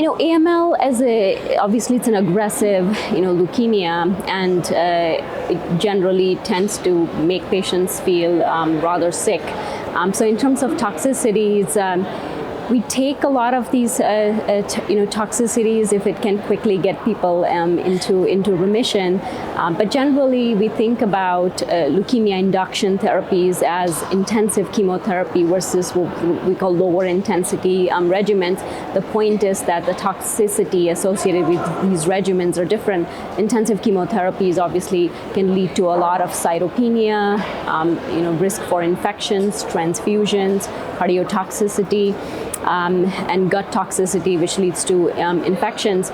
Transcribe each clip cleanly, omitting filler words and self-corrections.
AML obviously it's an aggressive, leukemia, and it generally tends to make patients feel rather sick. So in terms of toxicities, we take a lot of these, toxicities if it can quickly get people into remission. But generally, we think about leukemia induction therapies as intensive chemotherapy versus what we call lower intensity regimens. The point is that the toxicity associated with these regimens are different. Intensive chemotherapies obviously can lead to a lot of cytopenia, risk for infections, transfusions, cardiotoxicity. And gut toxicity, which leads to infections.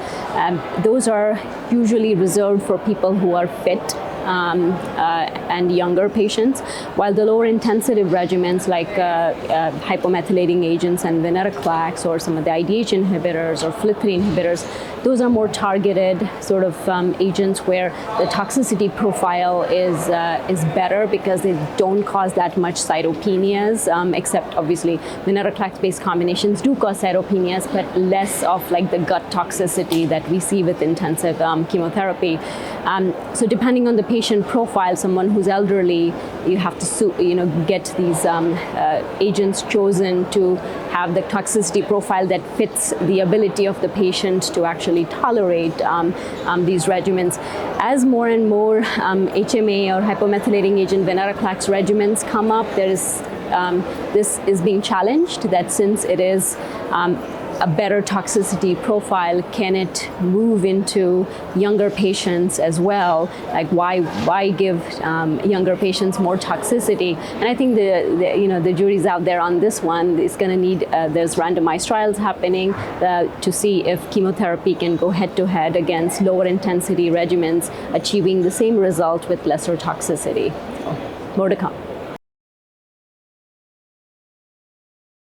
Those are usually reserved for people who are fit and younger patients, while the lower intensive regimens like hypomethylating agents and venetoclax or some of the IDH inhibitors or FLT3 inhibitors, those are more targeted sort of agents where the toxicity profile is better because they don't cause that much cytopenias, except obviously venetoclax-based combinations do cause cytopenias, but less of like the gut toxicity that we see with intensive chemotherapy. So depending on the patient profile, someone who's elderly, you have to get these agents chosen to have the toxicity profile that fits the ability of the patient to actually tolerate these regimens. As more and more HMA or hypomethylating agent venetoclax regimens come up, this is being challenged, that since it is a better toxicity profile, can it move into younger patients as well? Like why give younger patients more toxicity? And I think the jury's out there on this one. It's going to need there's randomized trials happening to see if chemotherapy can go head to head against lower intensity regimens, achieving the same result with lesser toxicity. So, more to come.